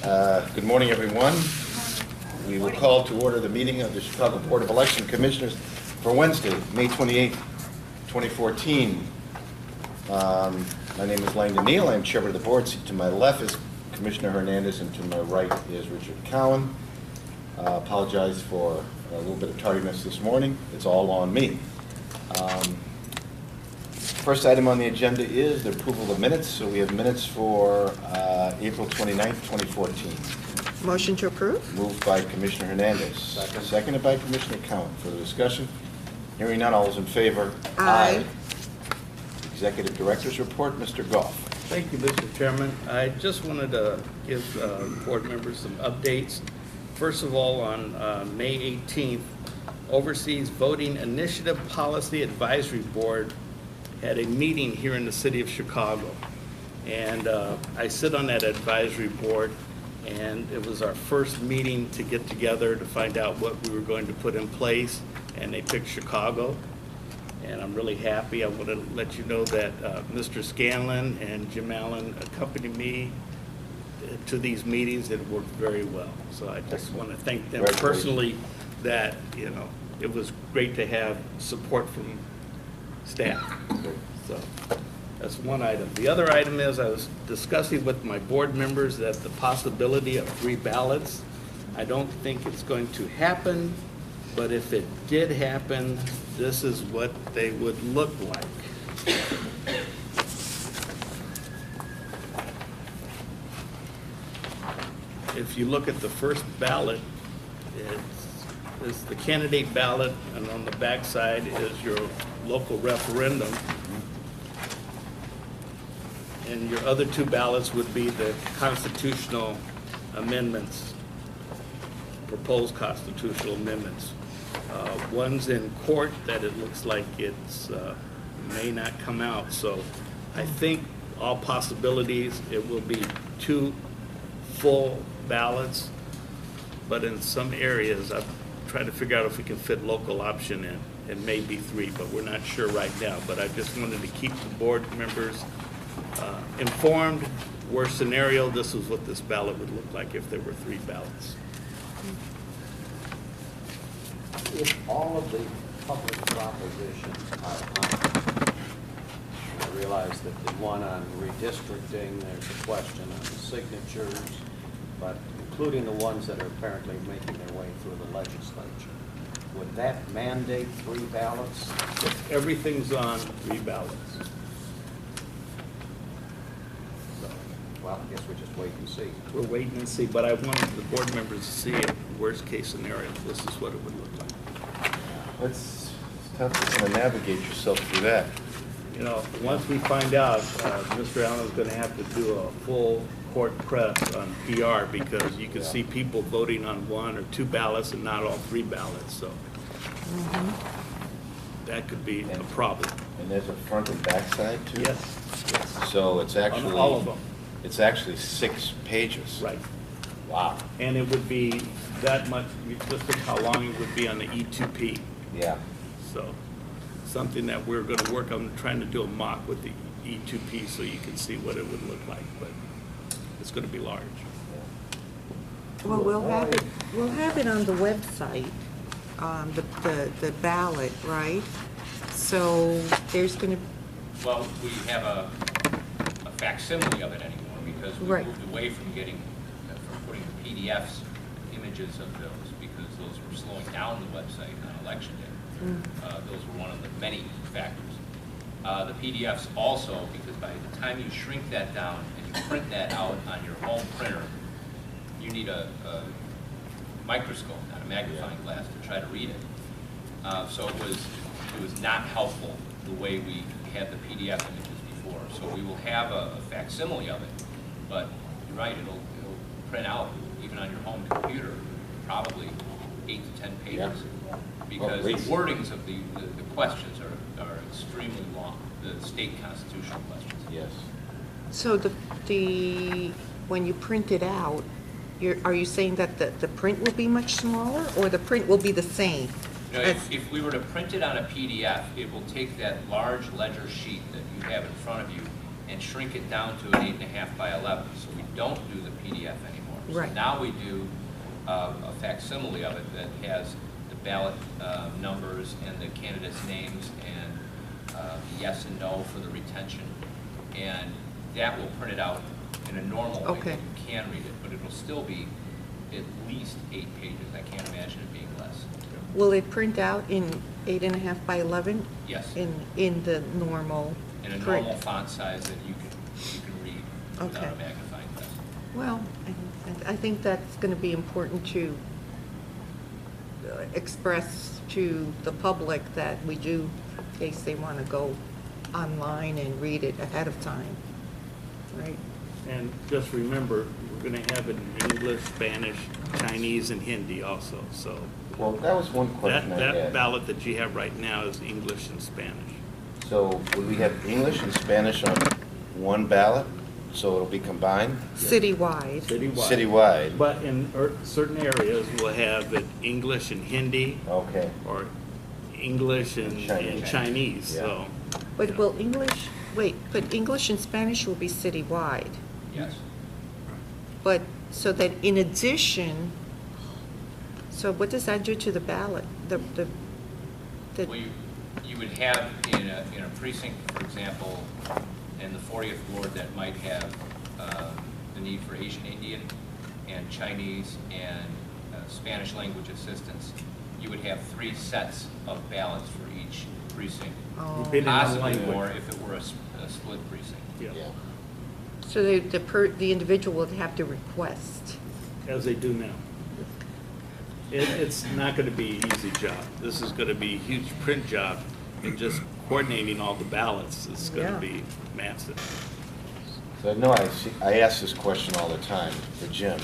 Good morning, everyone. We will call to order the meeting of the Chicago Board of Election Commissioners for Wednesday, May 28, 2014. My name is Langdon Neal. I'm chairman of the board. To my left is Commissioner Hernandez, and to my right is Richard Cowan. Apologize for a little bit of tardiness this morning. It's all on me. First item on the agenda is the approval of minutes. So we have minutes for April 29th, 2014. Motion to approve? Moved by Commissioner Hernandez. Seconded by Commissioner Cowan. Further discussion? Hearing none, all those in favor? Aye. Executive Director's Report, Mr. Goff. Thank you, Mr. Chairman. I just wanted to give board members some updates. First of all, on May 18th, Overseas Voting Initiative Policy Advisory Board had a meeting here in the city of Chicago. And I sit on that advisory board, and it was our first meeting to get together to find out what we were going to put in place, and they picked Chicago. And I'm really happy. I want to let you know that Mr. Scanlon and Jim Allen accompanied me to these meetings. It worked very well. So I just want to thank them personally that, you know, it was great to have support from staff. So that's one item. The other item is I was discussing with my board members that the possibility of 3 ballots, I don't think it's going to happen, but if it did happen, this is what they would look like. If you look at the first ballot, it's the candidate ballot, and on the back side is your local referendum. And your other 2 ballots would be the constitutional amendments, proposed constitutional amendments. One's in court that it looks like it's may not come out. So I think all possibilities, it will be 2 full ballots, but in some areas, I've tried to figure out if we can fit local option in. It may be 3, but we're not sure right now. But I just wanted to keep the board members informed. Worst scenario, this is what this ballot would look like if there were 3 ballots. If all of the public propositions are on, I realize that the one on redistricting, there's a question on signatures, but including the ones that are apparently making their way through the legislature, would that mandate 3 ballots? If everything's on 3 ballots. So, well, I guess we just wait and see. we're waiting and see, but I wanted the board members to see it. Worst case scenario, this is what it would look like. It's tough to kind of navigate yourself through that. You know, once we find out, Mr. Allen's going to have to do a full court press on PR, because you can see people voting on 1 or 2 ballots and not all 3 ballots. So that could be a problem. And there's a front and back side too? Yes. So it's actually... On all of them. It's actually 6 pages. Right. Wow. And it would be that much, just think how long it would be on the E2P. Yeah. So something that we're going to work on, trying to do a mock with the E2P so you can see what it would look like, but it's going to be large. Well, we'll have it on the website, the ballot, right? So there's going to... Well, we have a facsimile of it anymore, because we Right. moved away from from putting PDFs, images of those, because those were slowing down the website on election day. Those were one of the many factors. The PDFs also, because by the time you shrink that down and you print that out on your home printer, you need a microscope, not a magnifying glass, to try to read it. So it was not helpful the way we had the PDF images before. So we will have a facsimile of it, but you're right, it'll print out, even on your home computer, probably 8 to 10 pages. Yeah. Because the wordings of the questions are extremely long, the state constitutional questions. Yes. So when you print it out, are you saying that the print will be much smaller, or the print will be the same? You know, if we were to print it on a PDF, it will take that large ledger sheet that you have in front of you and shrink it down to an 8.5 by 11. So we don't do the PDF anymore. Right. So now we do a facsimile of it that has the ballot numbers and the candidates' names and yes and no for the retention. And that will print it out in a normal way. Okay. that You can read it, but it'll still be at least 8 pages. I can't imagine it being less. Will it print out in 8.5 by 11? Yes. In the normal In a print? normal font size that you can read without Okay. a magnifying glass. Well, I think that's going to be important to express to the public that we do, in case they want to go online and read it ahead of time, right? And just remember, we're going to have it in English, Spanish, Chinese, and Hindi also, so. Well, that was one question I That had. ballot that you have right now is English and Spanish. So would we have English and Spanish on one ballot, so it'll be combined? Citywide. Citywide. But in certain areas, we'll have it English and Hindi, Okay. or English and Chinese. Chinese, so. But will English, wait, but English and Spanish will be citywide. Yes. But, so that in addition, so what does that do to the ballot? The Well, you would have in a precinct, for example, in the 40th ward that might have the need for Asian Indian and Chinese and Spanish language assistance, you would have 3 sets of ballots for each precinct. Oh. Depending on Possibly language. more if it were a split precinct. Yeah, So the individual would have to request. as they do now. It's not going to be an easy job. This is going to be a huge print job, and just coordinating all the ballots is going Yeah. to be massive. So I know I ask this question all the time for Jim.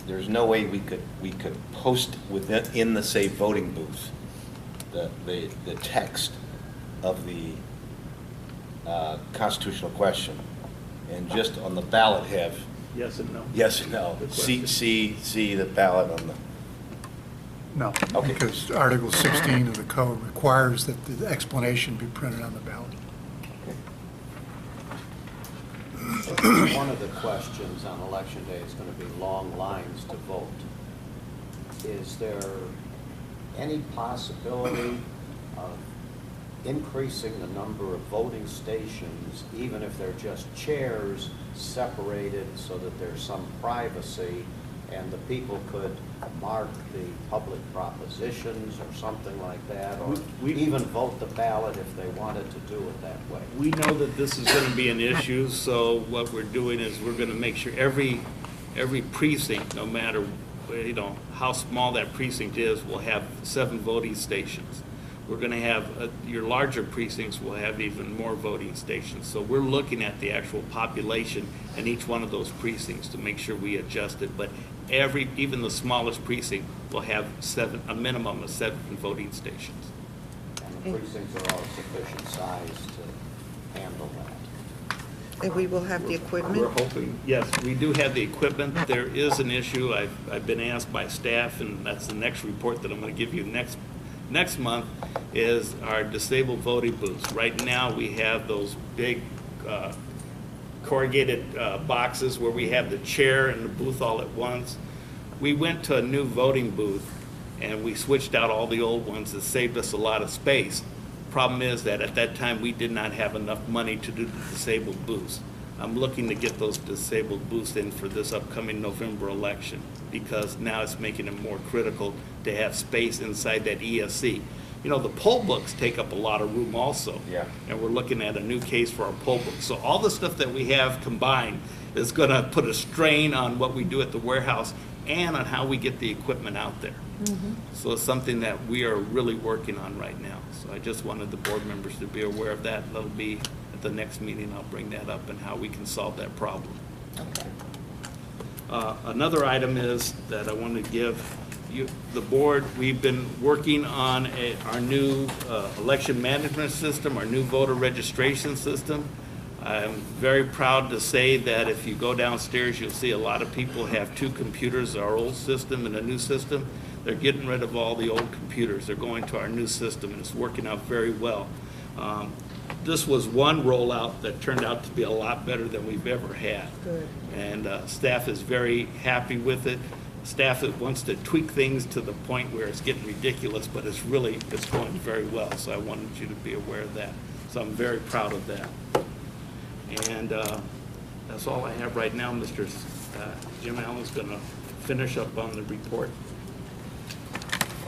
There's no way we could post in the, say, voting booth, the text of the constitutional question, and just on the ballot have Yes and no? yes and no. Good See question. the ballot on the, No, Okay. because Article 16 of the code requires that the explanation be printed on the ballot. One of the questions on election day is going to be long lines to vote. Is there any possibility of increasing the number of voting stations, even if they're just chairs separated so that there's some privacy and the people could mark the public propositions or something like that, or We- even vote the ballot if they wanted to do it that way? We know that this is going to be an issue, so what we're doing is we're going to make sure every precinct, no matter, how small that precinct is, will have 7 voting stations. We're going to have, your larger precincts will have even more voting stations. So we're looking at the actual population in each one of those precincts to make sure we adjust it. But even the smallest precinct will have a minimum of 7 voting stations. And the precincts are all sufficient size to handle that. And we will have the equipment? We're hoping, yes, we do have the equipment. There is an issue. I've been asked by staff, and that's the next report that I'm going to give you next month, is our disabled voting booths. Right now, we have those big corrugated boxes where we have the chair and the booth all at once. We went to a new voting booth, and we switched out all the old ones. That saved us a lot of space. Problem is that at that time, we did not have enough money to do the disabled booths. I'm looking to get those disabled booths in for this upcoming November election, because now it's making it more critical to have space inside that ESC. The poll books take up a lot of room also. Yeah. And we're looking at a new case for our poll books. So all the stuff that we have combined is going to put a strain on what we do at the warehouse and on how we get the equipment out there. So it's something that we are really working on right now. So I just wanted the board members to be aware of that. That'll be at the next meeting. I'll bring that up and how we can solve that problem. Another item is that I want to give you, the board, we've been working on our new election management system, our new voter registration system. I'm very proud to say that if you go downstairs, you'll see a lot of people have 2 computers, our old system and a new system. They're getting rid of all the old computers. They're going to our new system, and it's working out very well. this was one rollout that turned out to be a lot better than we've ever had. Good. And staff is very happy with it. Staff wants to tweak things to the point where it's getting ridiculous, but it's going very well. So I wanted you to be aware of that. So I'm very proud of that. And that's all I have right now. Mr. Jim Allen's going to finish up on the report.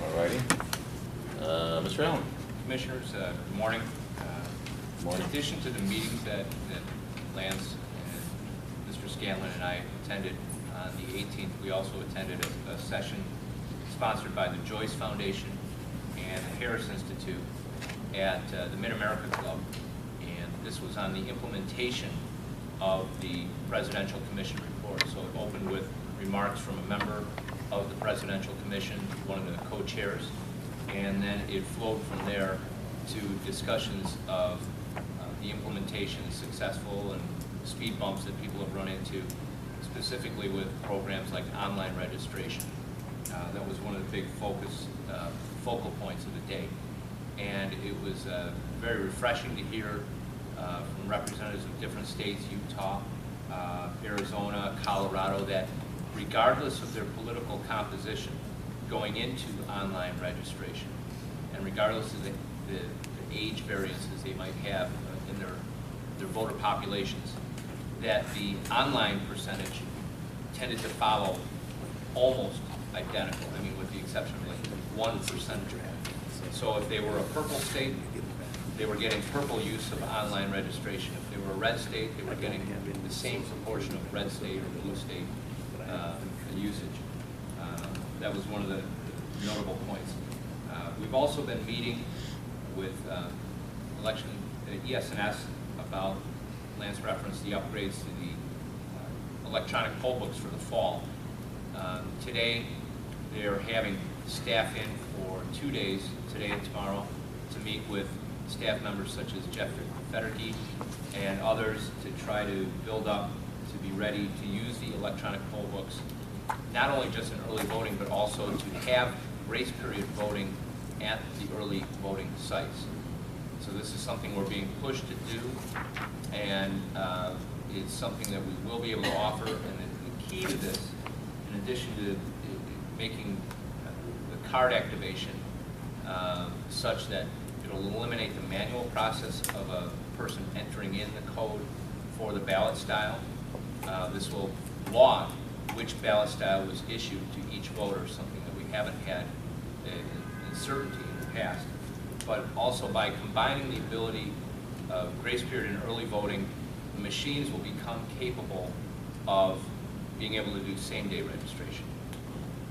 All righty. Mr. Allen? Commissioners, good morning. Morning. In addition to the meetings that Lance and Mr. Scanlon and I attended on the 18th, we also attended a session sponsored by the Joyce Foundation and the Harris Institute at the Mid-America Club. And this was on the implementation of the Presidential Commission report. So it opened with remarks from a member of the Presidential Commission, one of the co-chairs, and then it flowed from there to discussions of the implementation, successful and speed bumps that people have run into, specifically with programs like online registration. That was one of the big focal points of the day. And it was very refreshing to hear from representatives of different states, Utah, Arizona, Colorado, that regardless of their political composition going into online registration, and regardless of the age variances they might have in their voter populations, that the online percentage tended to follow almost identical, I mean, with the exception of like 1 percentage point. So if they were a purple state, they were getting purple use of online registration. If they were a red state, they were getting the same proportion of red state or blue state usage. That was one of the notable points. We've also been meeting with election ES&S about, Lance referenced, the upgrades to the electronic poll books for the fall. Today, they're having staff in for 2 days, today and tomorrow, to meet with staff members such as Jeff Federke and others to try to build up to be ready to use the electronic poll books, not only just in early voting, but also to have grace period voting at the early voting sites. So this is something we're being pushed to do, and it's something that we will be able to offer. And the key to this, in addition to making the card activation such that it'll eliminate the manual process of a person entering in the code for the ballot style, this will log which ballot style was issued to each voter, something that we haven't had in certainty in the past. But also by combining the ability of grace period and early voting, the machines will become capable of being able to do same-day registration.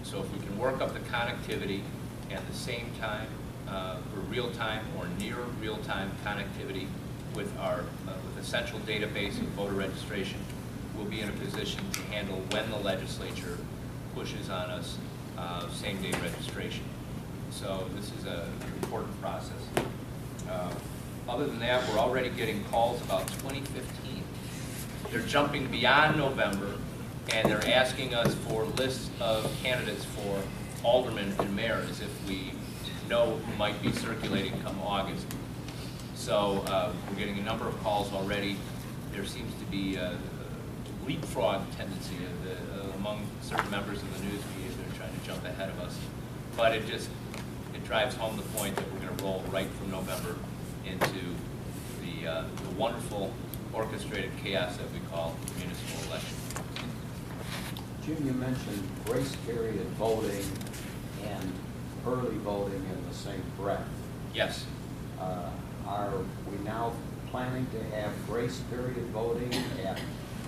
So if we can work up the connectivity at the same time for real-time or near real-time connectivity with our with a central database of voter registration, we'll be in a position to handle when the legislature pushes on us same-day registration. So this is an important process. Other than that, we're already getting calls about 2015. They're jumping beyond November, and they're asking us for lists of candidates for aldermen and mayor as if we know who might be circulating come August. So we're getting a number of calls already. There seems to be a leapfrog tendency among certain members of the news media. They're trying to jump ahead of us. But it drives home the point that we're going to roll right from November into the wonderful orchestrated chaos that we call municipal election. Jim, you mentioned grace period voting and early voting in the same breath. Yes. Are we now planning to have grace period voting at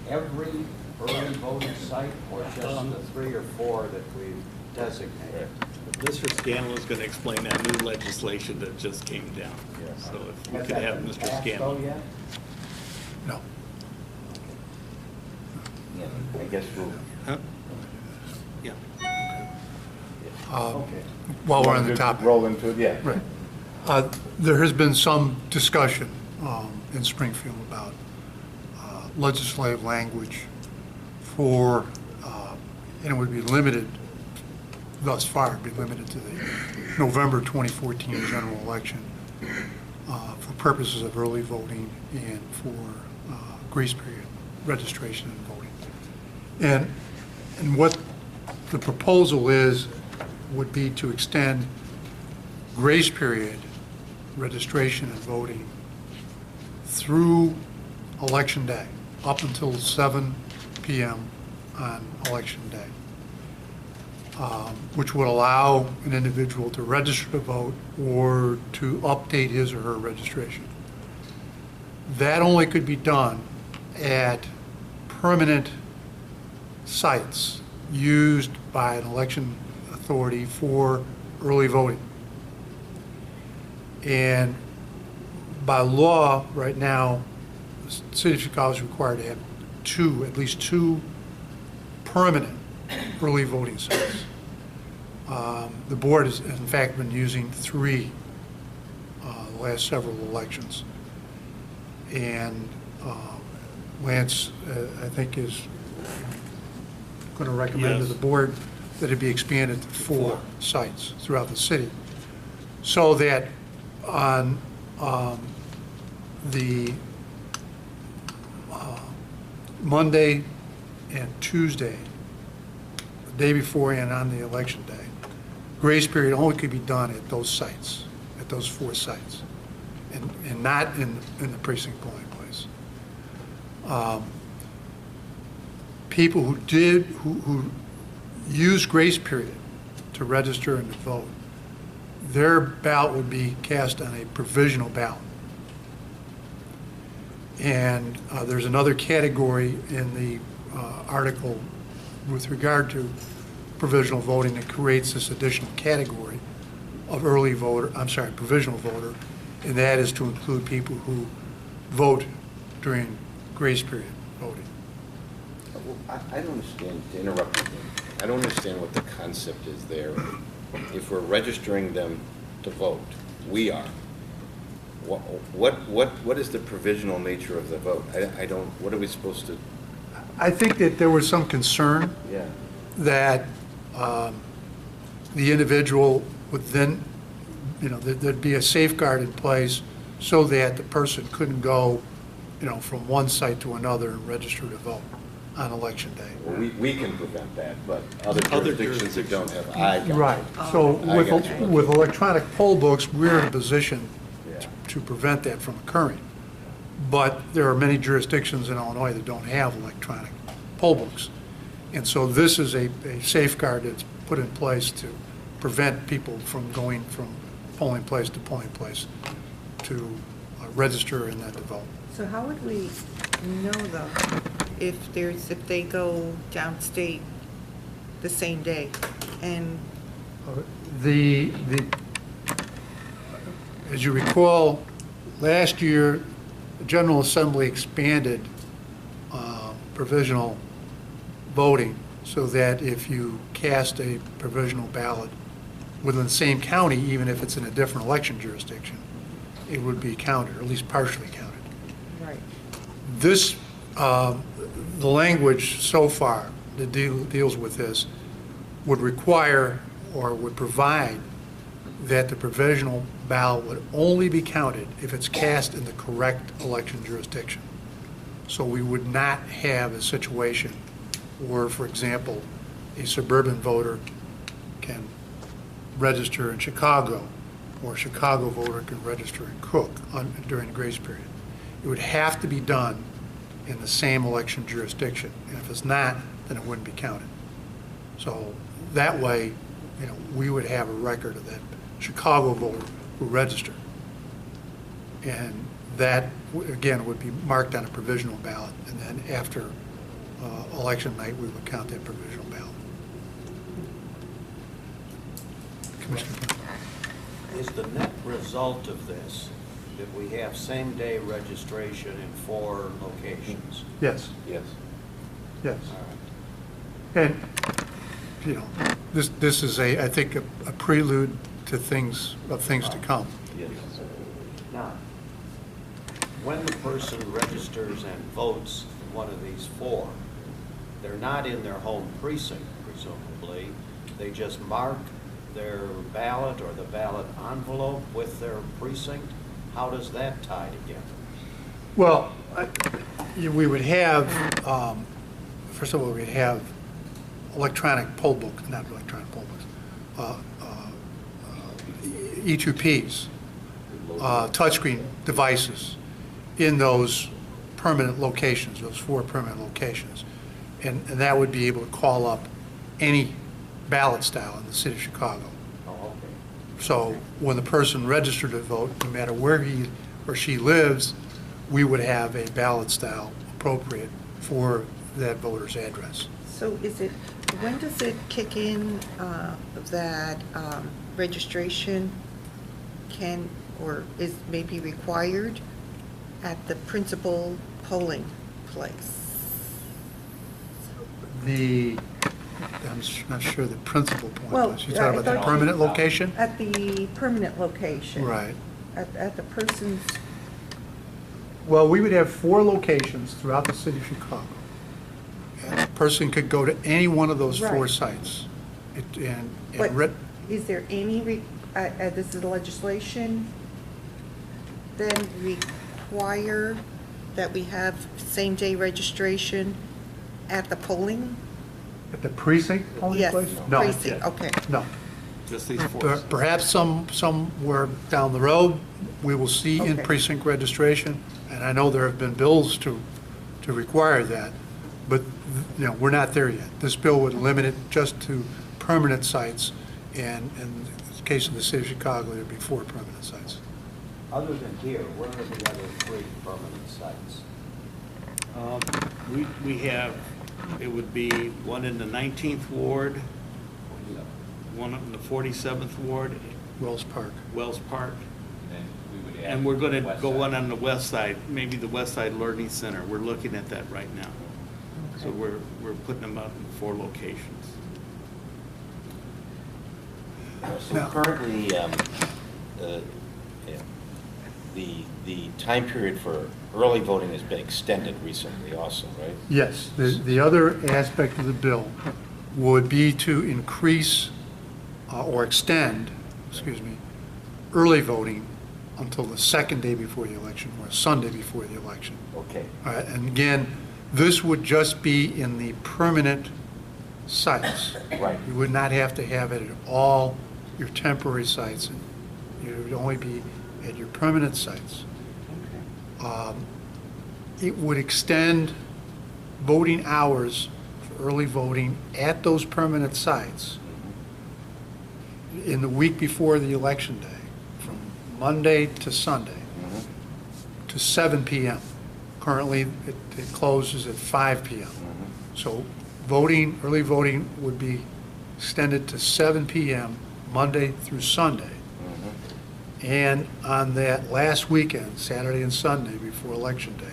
every early voting site, or just the 3 or 4 that we've designated? Mr. Scanlon is going to explain that new legislation that just came down. Yes. So if we Has could that have been Mr. passed, Scanlon. though, yet? No. Yeah, I guess we'll. Huh? Yeah. Okay. While we're on the Just topic. roll into it, yeah. Right. There has been some discussion in Springfield about legislative language for, and it would be limited, thus far, be limited to the November 2014 general election, for purposes of early voting and for grace period registration and voting. And what the proposal is would be to extend grace period registration and voting through Election Day, up until 7 p.m. on Election Day, which would allow an individual to register to vote or to update his or her registration. That only could be done at permanent sites used by an election authority for early voting. And by law, right now, the city of Chicago is required to have at least two permanent early voting sites. The board has in fact been using 3 the last several elections. And Lance, I think, is going to recommend to the board that it be expanded to 4 sites throughout the city, so that on the Monday and Tuesday, the day before and on the election day, grace period only could be done at those sites, at those 4 sites, and not in the precinct polling place. People who use grace period to register and to vote, their ballot would be cast on a provisional ballot. And there's another category in the article with regard to provisional voting that creates this additional category of provisional voter, and that is to include people who vote during grace period voting. I don't understand, to interrupt you, I don't understand what the concept is there. If we're registering them to vote, we are. What is the provisional nature of the vote? I don't, what are we supposed to? I think that there was some concern that the individual would then, there'd be a safeguard in place so that the person couldn't go, from one site to another and register to vote on election day. Well, we can prevent that, but other jurisdictions that don't have, Right. So I got you. with electronic poll books, we're in a position to prevent that from occurring. But there are many jurisdictions in Illinois that don't have electronic poll books. And so this is a safeguard that's put in place to prevent people from going from polling place to polling place to register and then to vote. So how would we know though, if they go downstate the same day? And as you recall, last year, the General Assembly expanded provisional voting so that if you cast a provisional ballot within the same county, even if it's in a different election jurisdiction, it would be counted, or at least partially counted. right. This, the language so far that deals with this would require or would provide that the provisional ballot would only be counted if it's cast in the correct election jurisdiction. So we would not have a situation where, for example, a suburban voter can register in Chicago, or a Chicago voter can register in Cook during the grace period. It would have to be done in the same election jurisdiction, and if it's not, then it wouldn't be counted. So that way, we would have a record of that Chicago voter who registered. And that, again, would be marked on a provisional ballot, and then after election night, we would count that provisional ballot. Commissioner? Is the net result of this that we have same-day registration in 4 locations? Yes, Yes. yes. All right. And, this is I think, a prelude to things to come. Yes. Now, when the person registers and votes in one of these 4, they're not in their home precinct, presumably. They just mark their ballot or the ballot envelope with their precinct, how does that tie together? Well, we would have, first of all, we'd have electronic poll books, not electronic poll books, E2Ps, touchscreen devices in those permanent locations, those 4 permanent locations. And that would be able to call up any ballot style in the city of Chicago. Oh, okay. So when the person registered to vote, no matter where he or she lives, we would have a ballot style appropriate for that voter's address. So is it, when does it kick in that registration can or is maybe required at the principal polling place? I'm not sure the principal point Well, was. You're talking I about the thought- permanent location? At the permanent location? Right. At the person's, Well, we would have 4 locations throughout the city of Chicago. And a person could go to any one of those 4 Right. sites. but is there any, this is legislation, then require that we have same-day registration at the polling? At the precinct polling Yes, place? No. precinct, okay. No. Just these 4. Perhaps somewhere down the road, we will see in Okay. precinct registration, and I know there have been bills to require that, but, we're not there yet. This bill would limit it just to permanent sites, and in the case of the city of Chicago, there'd be 4 permanent sites. Other than here, where are the other 3 permanent sites? We have, it would be one in the 19th Ward, one in the 47th Ward, Wells Park. Wells Park, Then we would add and we're going to west go side. one on the west side, maybe the West Side Learning Center. We're looking at that right now. So we're putting them out in 4 locations. So currently, the time period for early voting has been extended recently also, right? Yes, the other aspect of the bill would be to increase or extend, early voting until the 2nd day before the election or Sunday before the election. Okay. All right, and again, this would just be in the permanent sites. Right. You would not have to have it at all your temporary sites. It would only be at your permanent sites. It would extend voting hours for early voting at those permanent sites in the week before the election day, from Monday to Sunday, to 7 p.m. Currently, it closes at 5 p.m. So voting, early voting would be extended to 7 p.m. Monday through Sunday. And on that last weekend, Saturday and Sunday before Election Day,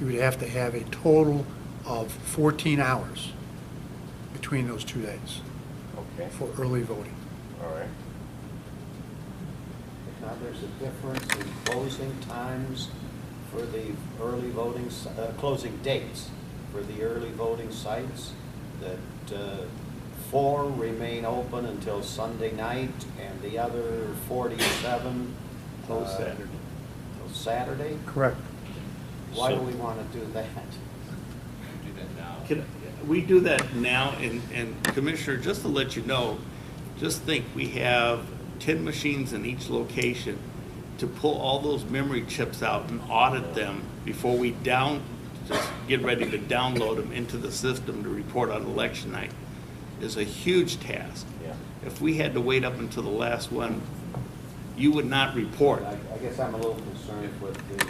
you would have to have a total of 14 hours between those 2 days Okay, for early voting. all right. Now, there's a difference in closing times for the early voting, closing dates for the early voting sites, that 4 remain open until Sunday night, and the other 47 Close Saturday. till Saturday? Correct. Why do So- we want to do that? Do that now. We do that now, and Commissioner, just to let you know, just think, we have 10 machines in each location to pull all those memory chips out and audit them before we just get ready to download them into the system to report on election night is a huge task. Yeah. If we had to wait up until the last one, you would not report. I guess I'm a little concerned with the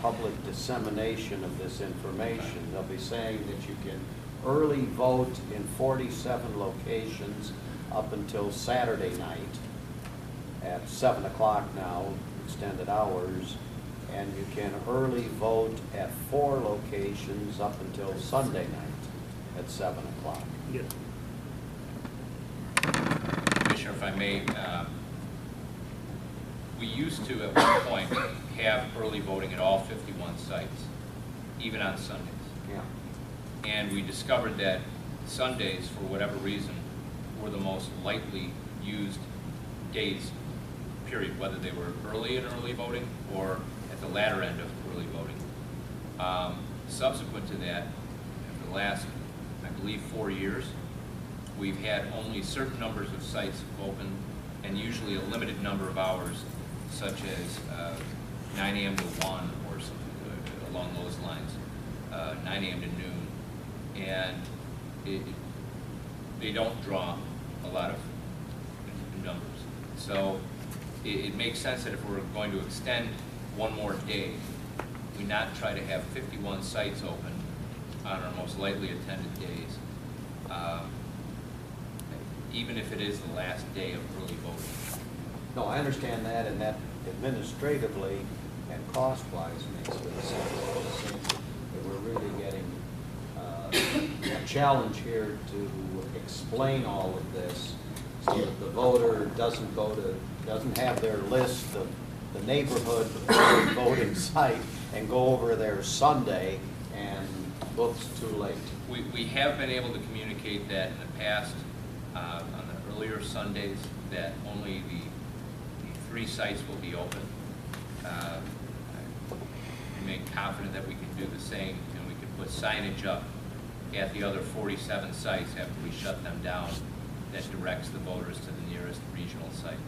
public dissemination of this information. They'll be saying that you can early vote in 47 locations up until Saturday night at 7 o'clock now, extended hours, and you can early vote at 4 locations up until Sunday night at 7 o'clock. Yeah. Commissioner, if I may, we used to, at one point, have early voting at all 51 sites, even on Sundays. Yeah. And we discovered that Sundays, for whatever reason, were the most lightly used days, period, whether they were early in early voting or at the latter end of early voting. Subsequent to that, in the last, I believe, 4 years, we've had only certain numbers of sites open and usually a limited number of hours, such as 9 a.m. to 1 or something along those lines, 9 a.m. to noon. And they don't draw a lot of numbers. So it makes sense that if we're going to extend one more day, we not try to have 51 sites open on our most lightly attended days, even if it is the last day of early voting. No, I understand that, and that administratively and cost-wise makes good sense. It seems that we're really getting a challenge here to explain all of this so that the voter doesn't have their list of the neighborhood voting site and go over there Sunday and book's too late. We have been able to communicate that in the past, on the earlier Sundays, that only the 3 sites will be open. I remain confident that we can do the same, and we can put signage up at the other 47 sites after we shut them down that directs the voters to the nearest regional site.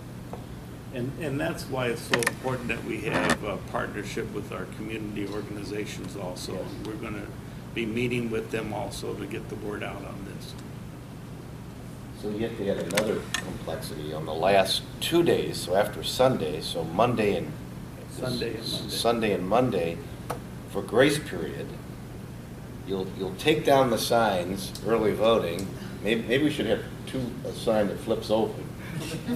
And that's why it's so important that we have a partnership with our community organizations also. Yes. We're going to be meeting with them also to get the word out on this. So yet they had another complexity on the last 2 days, so after Sunday, so Monday and Sunday and Monday, for grace period, you'll take down the signs, early voting. Maybe we should have a sign that flips open.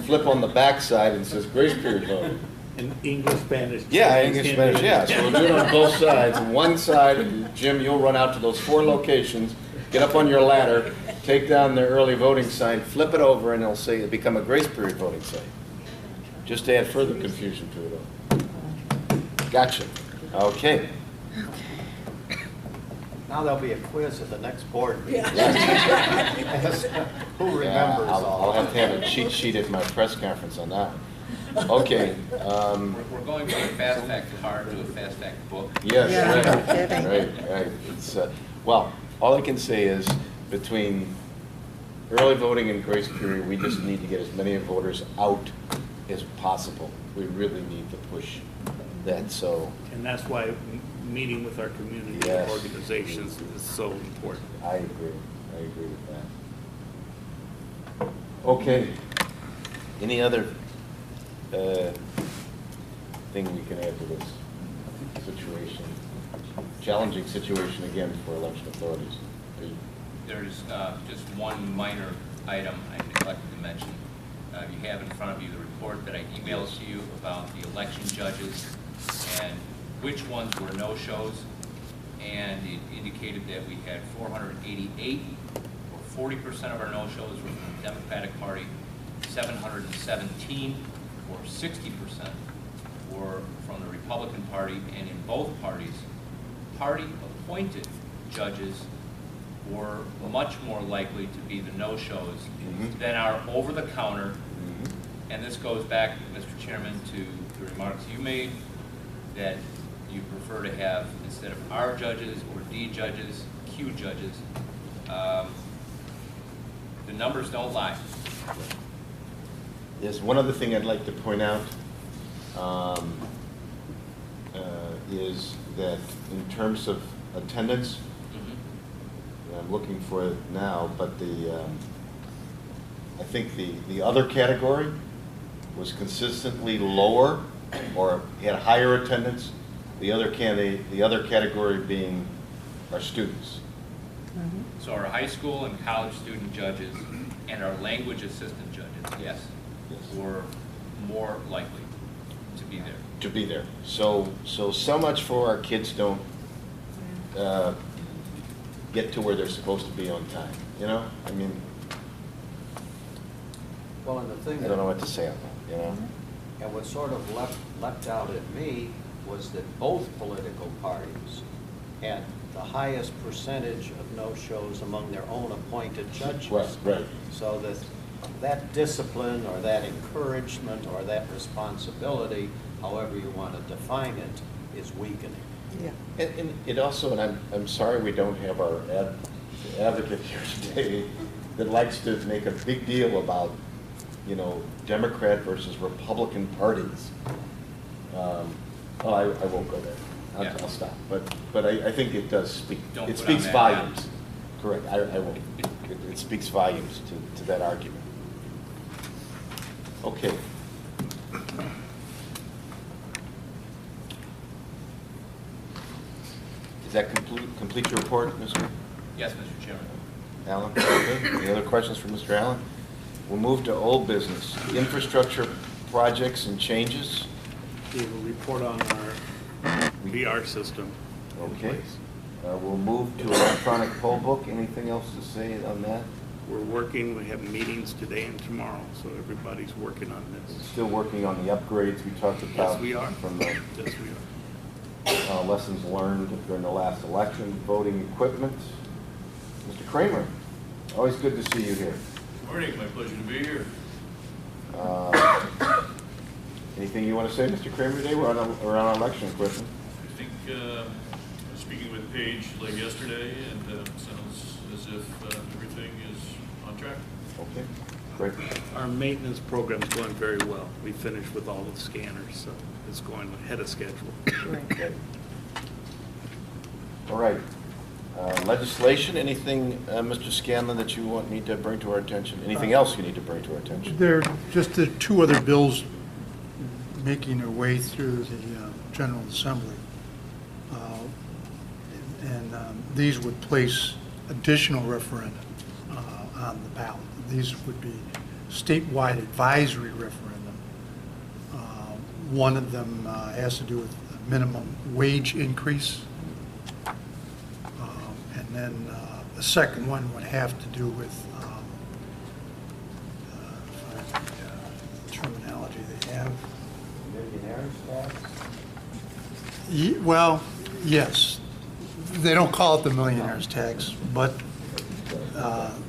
Flip on the back side and says grace period voting. In English, Spanish. Yeah, English, Spanish, yeah. So we'll do it on both sides. And one side, and Jim, you'll run out to those 4 locations, get up on your ladder, take down the early voting sign, flip it over, and it'll say it'll become a grace period voting site. Just to add further confusion to it all. Gotcha. Okay. Now there'll be a quiz at the next board meeting. Yes. Who remembers Yeah, I'll all? have to have a cheat sheet at my press conference on that one. Okay. We're going from a fast fact card to a fast fact book. Yes, Yeah, no kidding. right. It's, well, all I can say is between early voting and grace period, we just need to get as many voters out as possible. We really need to push that, so And that's why meeting with our community Yes. organizations is so important. I agree with that. Okay. Any other thing we can add to this situation? Challenging situation again for election authorities. There's just one minor item I neglected to mention. You have in front of you the report that I emailed to you about the election judges and which ones were no-shows, and it indicated that we had 488, or 40% of our no-shows were from the Democratic Party, 717, or 60%, were from the Republican Party, and in both parties, party-appointed judges were much more likely to be the no-shows than our over-the-counter. And this goes back, Mr. Chairman, to the remarks you made that you prefer to have, instead of R judges or D judges, Q judges. The numbers don't lie. There's one other thing I'd like to point out, is that in terms of attendance, I'm looking for it now, but I think the other category was consistently lower or had higher attendance. The other category being our students. So our high school and college student judges and our language assistant judges, yes, were more likely to be there. To be there. So much for our kids don't get to where they're supposed to be on time. You know, I mean, Well, and the thing I don't know what to say on that. You know. And what sort of leapt out at me was that both political parties had the highest percentage of no-shows among their own appointed judges. Right. So that that discipline or that encouragement or that responsibility, however you want to define it, is weakening. Yeah. And it also, and I'm sorry we don't have our advocate here today that likes to make a big deal about, you know, Democrat versus Republican parties. I won't go there. Yeah. I'll stop. But I think it does speak, Don't it put speaks on that volumes. Correct, I won't. It speaks volumes to that argument. Okay. Does that complete your report, Mr. Yes, Mr. Chairman. Allen? Okay. Any other questions for Mr. Allen? We'll move to old business, infrastructure projects and changes. We will report on our VR system. Okay. We'll move to electronic poll book. Anything else to say on that? We're working, we have meetings today and tomorrow, so everybody's working on this. Still working on the upgrades we talked about. Yes, we are. From the Yes, we are. lessons learned during the last election, voting equipment. Mr. Kramer, always good to see you here. Morning, my pleasure to be here. Anything you want to say, Mr. Kramer, today? We're on election equipment. I think, I was speaking with Paige late yesterday, and sounds as if everything is on track. Okay, great. Our maintenance program's going very well. We finished with all the scanners, so it's going ahead of schedule. Okay. All right. Legislation, anything, Mr. Scanlon, that you need to bring to our attention? Anything else you need to bring to our attention? There are just the two other bills making their way through the General Assembly. These would place additional referendum on the ballot. These would be statewide advisory referendum. One of them has to do with the minimum wage increase. And then the second one would have to do with terminology they have. Millionaires tax? Well, yes. They don't call it the millionaire's tax, but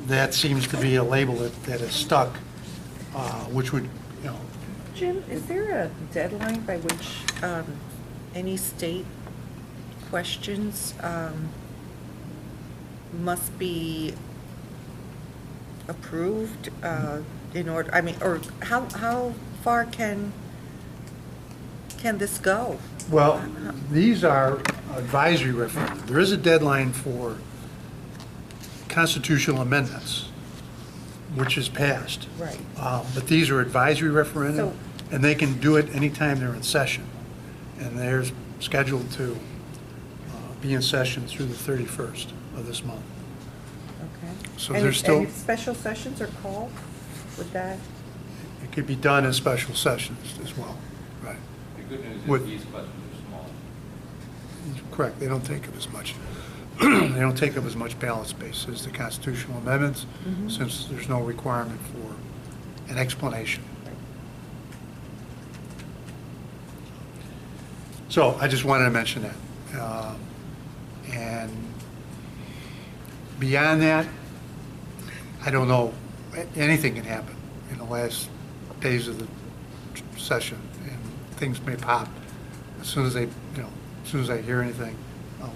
that seems to be a label that is stuck, which would, you know. Jim, is there a deadline by which any state questions must be approved in order, I mean, or how far can this go? Well, these are advisory referendum. There is a deadline for constitutional amendments, which is passed. Right. But these are advisory referendum, So- and they can do it anytime they're in session. And they're scheduled to be in session through the 31st of this month. Okay. So And there's if- still- and if special sessions are called, would that? It could be done in special sessions as well. Right. The good news With- is these questions are small. Correct. They don't take up as much. They don't take up as much ballot space as the constitutional amendments, since there's no requirement for an explanation. So I just wanted to mention that. And beyond that, I don't know, anything can happen in the last days of the session, and things may pop. As soon as as soon as I hear anything, I'll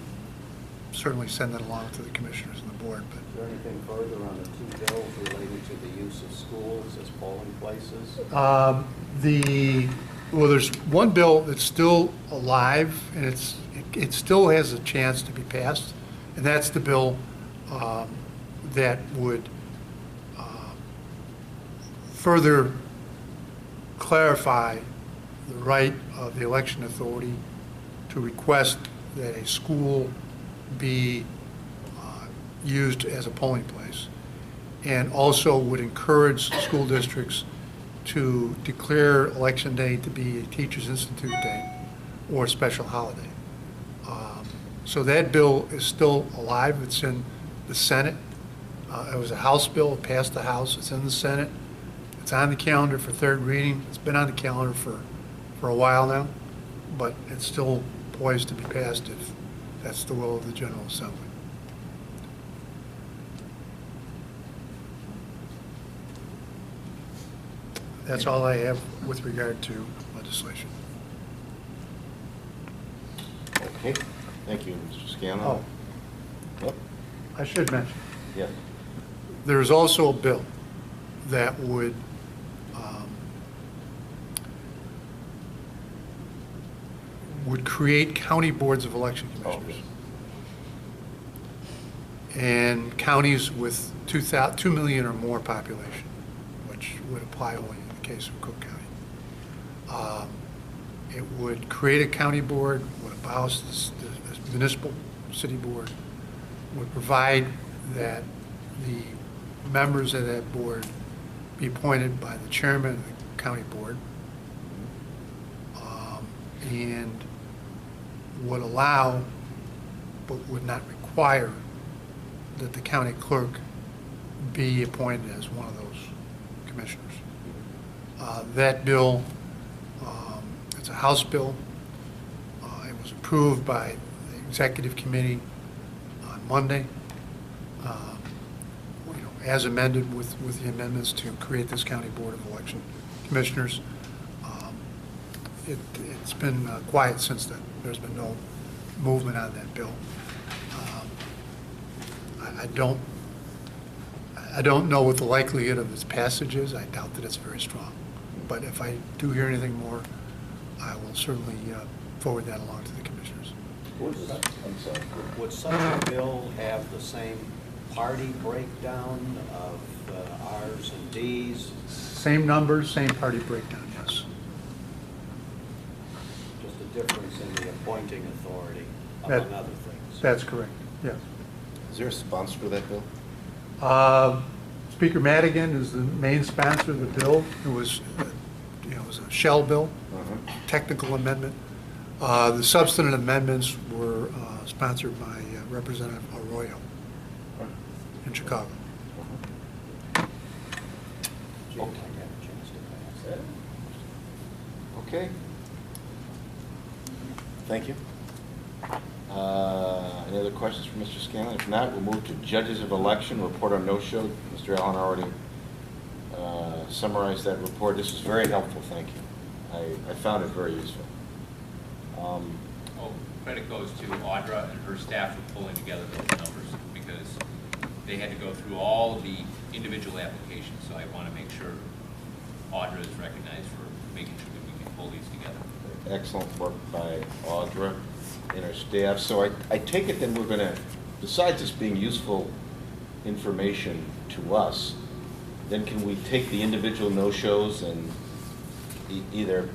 certainly send it along to the commissioners and the board. But Is there anything further on the two bills related to the use of schools as polling places? Well, there's one bill that's still alive, and it still has a chance to be passed, and that's the bill that would further clarify the right of the election authority to request that a school be used as a polling place, and also would encourage school districts to declare Election Day to be a Teachers Institute Day or a special holiday. So that bill is still alive. It's in the Senate. It was a House bill. It passed the House. It's in the Senate. It's on the calendar for third reading. It's been on the calendar for a while now, but it's still poised to be passed if that's the will of the General Assembly. That's all I have with regard to legislation. Okay, thank you, Mr. Scanlon. Oh, Yep, I should mention, yes. there is also a bill that would create county boards of election commissioners. And counties with 2 million or more population, which would apply only in the case of Cook County. It would create a county board, would abolish the municipal city board, would provide that the members of that board be appointed by the chairman of the county board, and would allow, but would not require, that the county clerk be appointed as one of those commissioners. That bill, it's a House bill. It was approved by the executive committee on Monday, as amended with the amendments to create this county board of election commissioners. It's been quiet since then. There's been no movement on that bill. I don't know what the likelihood of its passage is. I doubt that it's very strong. But if I do hear anything more, I will certainly forward that along to the commissioners. I'm sorry. Would such a bill have the same party breakdown of Rs and Ds? Same numbers, same party breakdown, yes. Just a difference in the appointing authority, That- among other things. That's correct, yes. Is there a sponsor for that bill? Speaker Madigan is the main sponsor of the bill. It was, it was a shell bill, technical amendment. The substantive amendments were sponsored by Representative Arroyo in Chicago. Gee, I got a chance to pass that. Okay. Thank you. Any other questions for Mr. Scanlon? If not, we'll move to judges of election, report on no-show. Mr. Allen already summarized that report. This is very helpful, thank you. I found it very useful. Oh, credit goes to Audra and her staff for pulling together those numbers, because they had to go through all of the individual applications, so I want to make sure Audra is recognized for making sure that we can pull these together. Excellent work by Audra and her staff. So I take it then we're going to, besides this being useful information to us, then can we take the individual no-shows and either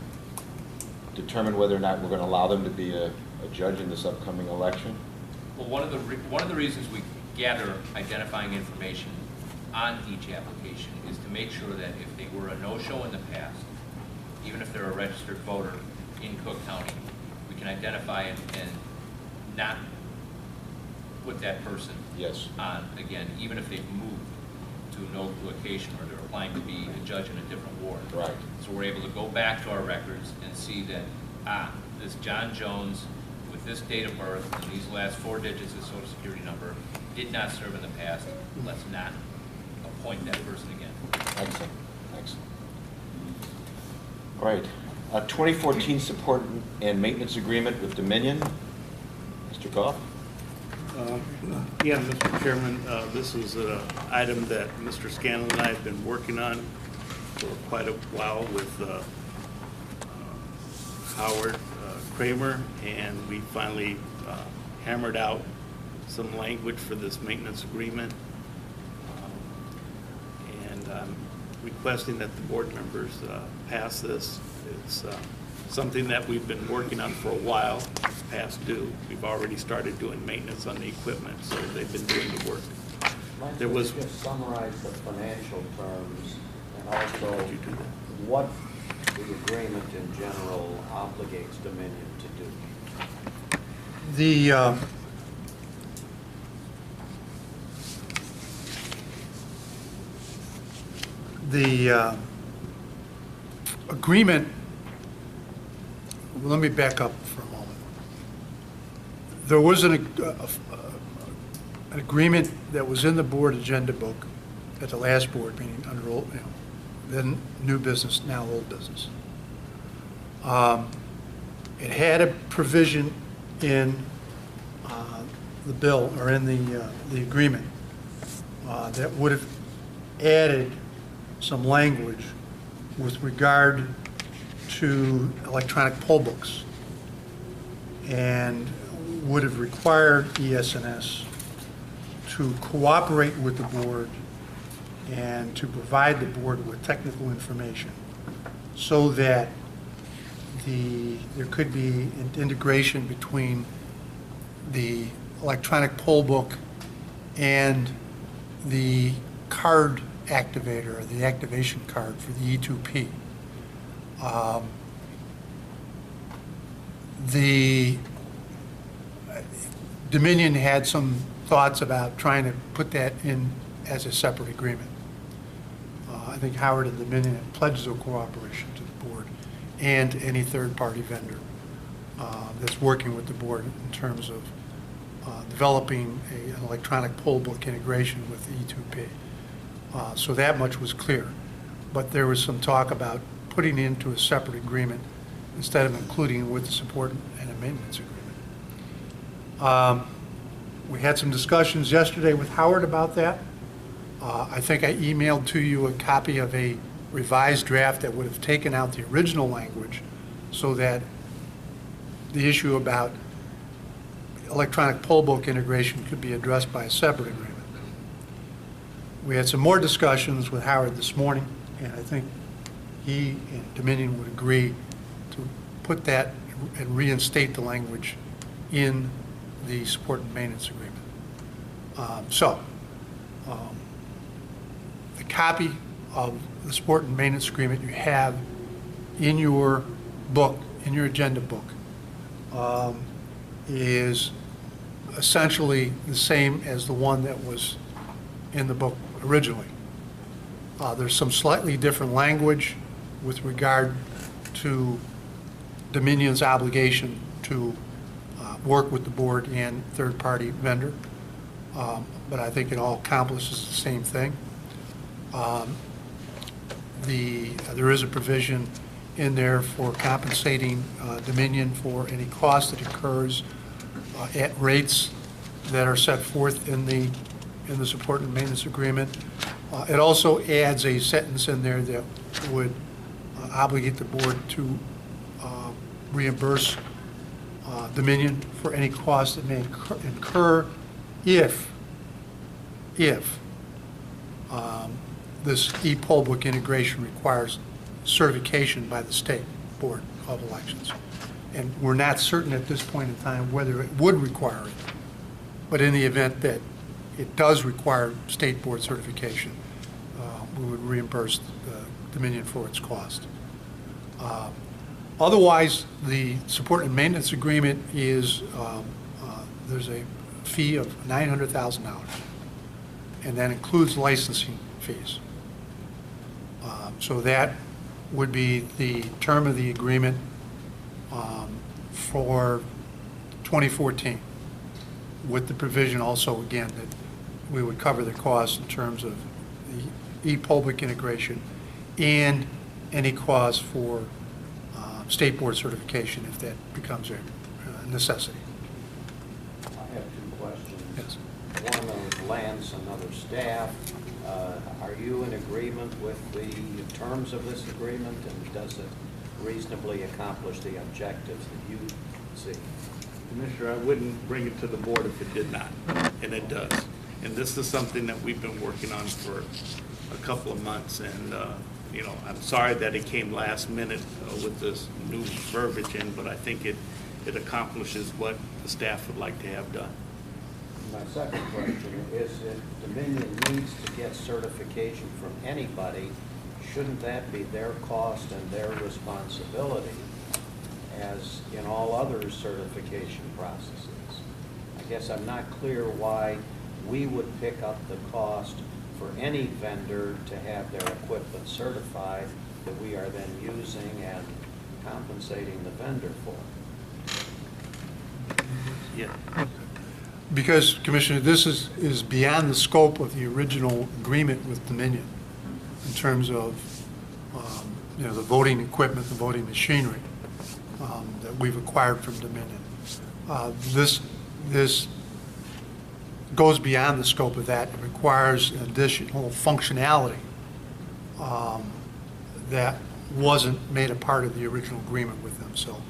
determine whether or not we're going to allow them to be a judge in this upcoming election? Well, one of the reasons we gather identifying information on each application is to make sure that if they were a no-show in the past, even if they're a registered voter in Cook County, we can identify and not put that person Yes. on again, even if they've moved to no location or they're applying to be a judge in a different ward. Right. So we're able to go back to our records and see that, this John Jones with this date of birth and these last 4 digits of social security number did not serve in the past. Let's not appoint that person again. Excellent, excellent. All right, 2014 support and maintenance agreement with Dominion. Mr. Goff? Yeah, Mr. Chairman, this is an item that Mr. Scanlon and I have been working on for quite a while with Howard Kramer, and we finally hammered out some language for this maintenance agreement. And I'm requesting that the board members pass this. It's something that we've been working on for a while. It's past due. We've already started doing maintenance on the equipment, so they've been doing the work. Mike, There could was- you just summarize the financial terms and also Could you do that? what the agreement in general obligates Dominion to do? The agreement, let me back up for a moment. There was an agreement that was in the board agenda book at the last board meeting under then new business, now old business. It had a provision in the bill, or in the agreement, that would have added some language with regard to electronic poll books, and would have required ES&S to cooperate with the board and to provide the board with technical information so that there could be an integration between the electronic poll book and the card activator, or the activation card for the E2P. The Dominion had some thoughts about trying to put that in as a separate agreement. I think Howard and Dominion have pledged their cooperation to the board and any third-party vendor that's working with the board in terms of developing an electronic poll book integration with the E2P. So that much was clear. But there was some talk about putting it into a separate agreement instead of including it with the support and a maintenance agreement. We had some discussions yesterday with Howard about that. I think I emailed to you a copy of a revised draft that would have taken out the original language so that the issue about electronic poll book integration could be addressed by a separate agreement. We had some more discussions with Howard this morning, and I think he and Dominion would agree to put that and reinstate the language in the support and maintenance agreement. The copy of the support and maintenance agreement you have in your book, in your agenda book, is essentially the same as the one that was in the book originally. There's some slightly different language with regard to Dominion's obligation to work with the board and third-party vendor, but I think it all accomplishes the same thing. There is a provision in there for compensating Dominion for any cost that occurs at rates that are set forth in the support and maintenance agreement. It also adds a sentence in there that would obligate the board to reimburse Dominion for any cost that may incur if this e-poll book integration requires certification by the state board of elections. And we're not certain at this point in time whether it would require it, but in the event that it does require state board certification, we would reimburse Dominion for its cost. Otherwise, the support and maintenance agreement is, there's a fee of $900,000, and that includes licensing fees. So that would be the term of the agreement for 2014, with the provision also, again, that we would cover the costs in terms of the e-poll book integration and any cost for state board certification if that becomes a necessity. I have two questions. Yes. One of Lance, another staff. Are you in agreement with the terms of this agreement, and does it reasonably accomplish the objectives that you see? Commissioner, I wouldn't bring it to the board if it did not, and it does. And this is something that we've been working on for a couple of months, and you know, I'm sorry that it came last minute with this new verbiage in, but I think it accomplishes what the staff would like to have done. My second question is, if Dominion needs to get certification from anybody, shouldn't that be their cost and their responsibility, as in all other certification processes? I guess I'm not clear why we would pick up the cost for any vendor to have their equipment certified that we are then using and compensating the vendor for. Yeah. Because, Commissioner, this is beyond the scope of the original agreement with Dominion in terms of the voting equipment, the voting machinery that we've acquired from Dominion. This goes beyond the scope of that. It requires additional functionality that wasn't made a part of the original agreement with them. So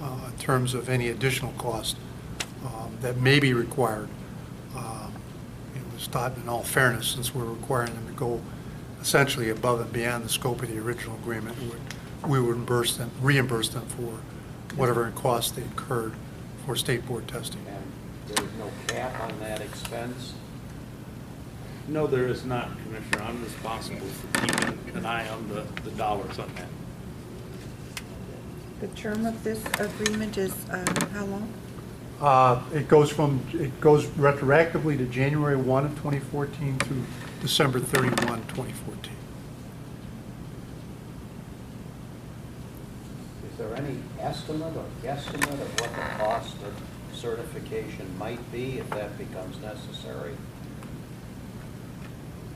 in terms of any additional cost that may be required, it was thought in all fairness, since we're requiring them to go essentially above and beyond the scope of the original agreement, we would reimburse them for whatever costs they incurred for state board testing. And there's no cap on that expense? No, there is not, Commissioner. I'm responsible for keeping an eye on the dollars on that. The term of this agreement is how long? It goes retroactively to January 1 of 2014 through December 31, 2014. Is there any estimate or guesstimate of what the cost of certification might be if that becomes necessary?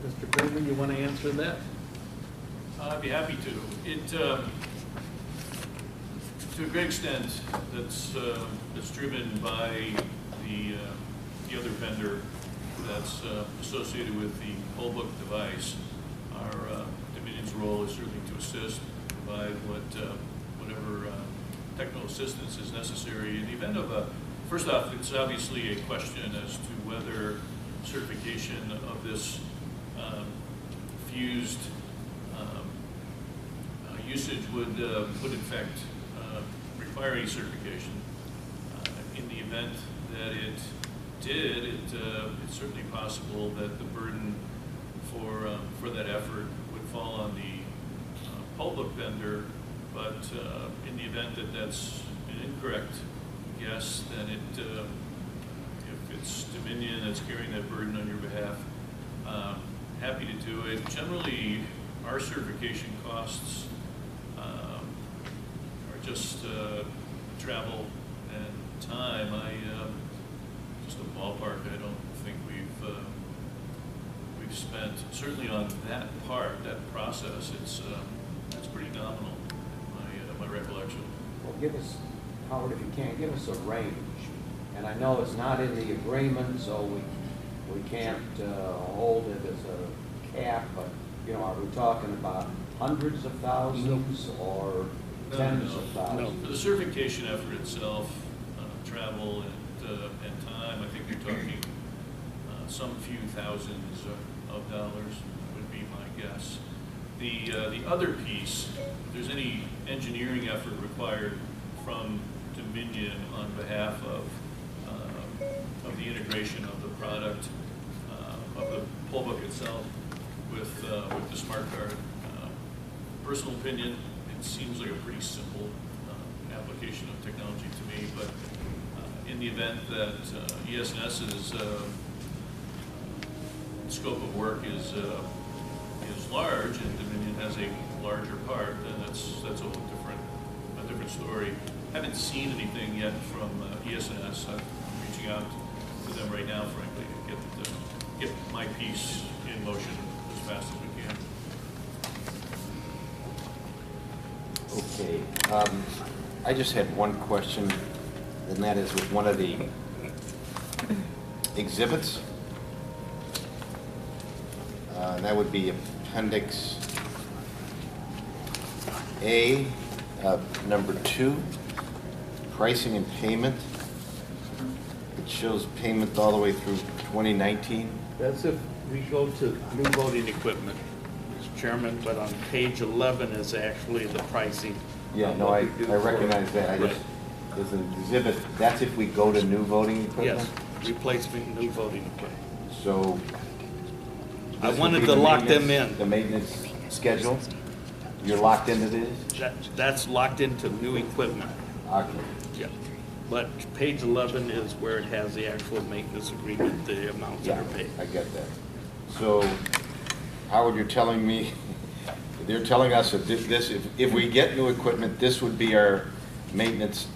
Mr. Goodman, you want to answer that? I'd be happy to. It, to a great extent, that's driven by the other vendor that's associated with the whole book device. Our Dominion's role is certainly to assist, provide whatever technical assistance is necessary in the event of first off, it's obviously a question as to whether certification of this fused usage would in fact require any certification. In the event that it did, it's certainly possible that the burden for that effort would fall on the poll book vendor, but in the event that that's an incorrect guess, then if it's Dominion that's carrying that burden on your behalf, happy to do it. Generally, our certification costs are just travel and time. Just a ballpark. I don't think we've spent, certainly on that part, that process. It's pretty nominal. My recollection. Well, give us, Howard, if you can, give us a range. And I know it's not in the agreement, so we can't hold it as a cap, but, are we talking about hundreds of thousands or tens of thousands? For the certification effort itself, travel and time, I think you're talking some few thousands of dollars would be my guess. The other piece, if there's any engineering effort required from Dominion on behalf of the integration of the product, of the poll book itself with the smart card. Personal opinion, it seems like a pretty simple application of technology to me, but in the event that ES&S's scope of work is large and Dominion has a larger part, then that's a whole different story. Haven't seen anything yet from ES&S. I'm reaching out to them right now, frankly, to get my piece in motion as fast as we can. Okay. I just had one question, and that is with one of the exhibits. And that would be Appendix A, number 2, pricing and payment. It shows payment all the way through 2019. That's if we go to new voting equipment, Mr. Chairman, but on page 11 is actually the pricing. Yeah, no, I recognize that. I just, there's an exhibit, that's if we go to new voting equipment? Yes, replacement new voting equipment. So I this would wanted be to the lock them maintenance- in. The maintenance schedule? You're locked into this? That's locked into new equipment. Okay. Yeah. But page 11 is where it has the actual maintenance agreement, the amounts that Yeah, are paid. I get that. So, Howard, you're telling me, they're telling us that this, if we get new equipment, this would be our maintenance,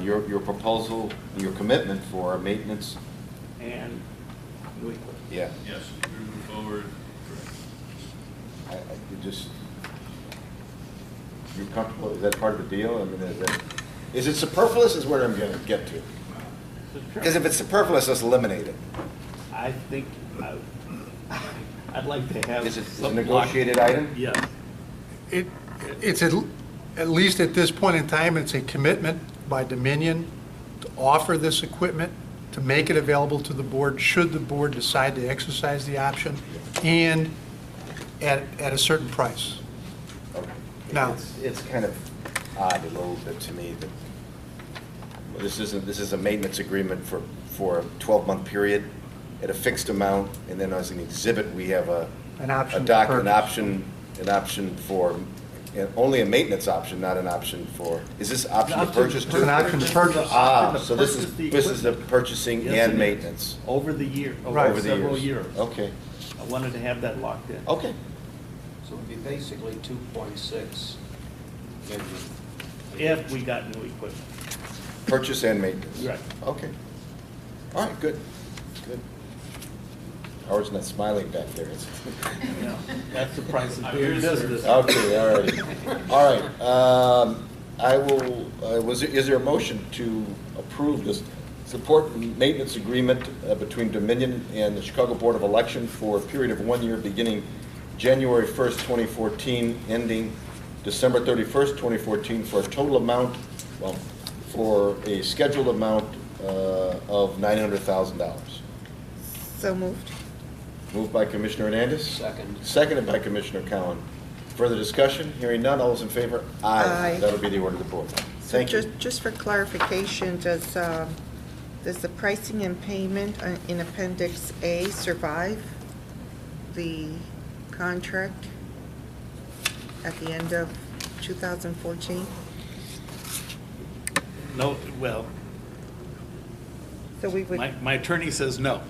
your proposal, your commitment for our maintenance? And new equipment. Yeah. Yes, we move forward. Correct. I just, you're comfortable, is that part of the deal? I mean, is it superfluous is where I'm going to get to. Because if it's superfluous, let's eliminate it. I think I'd like to have. Is it a some negotiated block- item? Yes. It's at least at this point in time, it's a commitment by Dominion to offer this equipment, to make it available to the board, should the board decide to exercise the option, and at a certain price. Okay. Now- It's kind of odd a little bit to me that this is a maintenance agreement for a 12-month period at a fixed amount, and then as an exhibit, we have An option an to purchase. option for, only a maintenance option, not an option for, is this option to purchase too? An option to purchase. Ah, Option to so this purchase the is the equipment. purchasing Yes, it and is. maintenance Over the year, Right. over several years. Okay, I wanted to have that locked in. okay. So it'd be basically 2.6 million. If we got new equipment. Purchase and maintenance. Right. Okay. All right, good, good. Howard's not smiling back there. Yeah, that's the price of I'm doing here, sir. business. Okay, all right. All right, I will, is there a motion to approve this support and maintenance agreement between Dominion and the Chicago Board of Election for a period of 1 year beginning January 1st, 2014, ending December 31st, 2014, for a total amount, well, for a scheduled amount of $900,000. So moved. Moved by Commissioner Hernandez. Second. Seconded by Commissioner Cowan. Further discussion? Hearing none, all those in favor? Aye. That'll be the order of the board. So Thank you. just for clarification, does the pricing and payment in Appendix A survive the contract at the end of 2014? No, well, So we would, my attorney says no,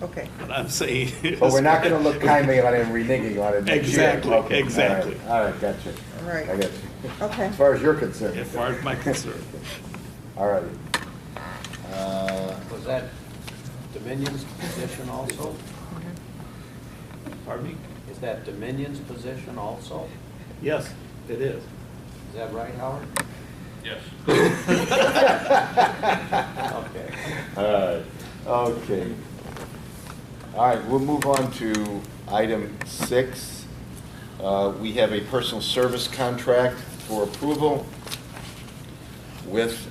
okay. but I'm saying. But we're not going to look kindly on it and reneging on it next year. Exactly, Okay, exactly. All right, gotcha. All right. I got you. Okay. As far as you're concerned. As far as my concern. All right. Was that Dominion's position also? Pardon me? Is that Dominion's position also? Yes, it is. Is that right, Howard? Yes. Okay. Okay. All right, we'll move on to item 6. We have a personal service contract for approval with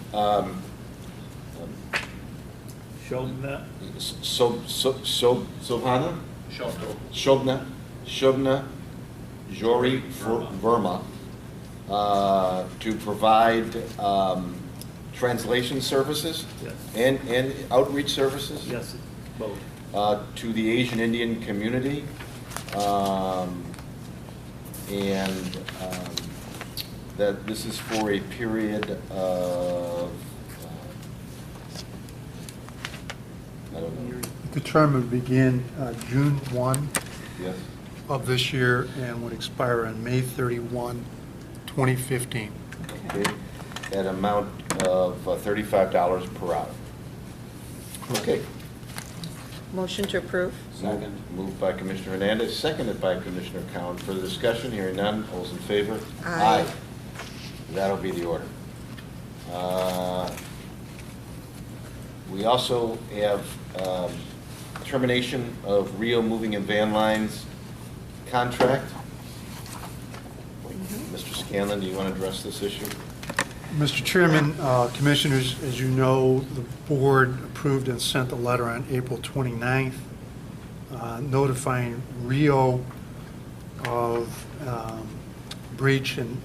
Shobna, Sobhana? Show. Shobna Jori Verma to provide translation services Yes. and outreach services yes, both. to the Asian Indian community. And that this is for a period of, I don't know, The term would begin June 1 yes? of this year and would expire on May 31, 2015. Okay, at amount of $35 per hour. Okay. Motion to approve? Second. Moved by Commissioner Hernandez, seconded by Commissioner Cowan. Further discussion, hearing none, all those in favor? Aye. That'll be the order. We also have termination of Rio Moving and Van Lines contract. Mr. Scanlon, do you want to address this issue? Mr. Chairman, Commissioners, as you know, the board approved and sent a letter on April 29th notifying Rio of breach and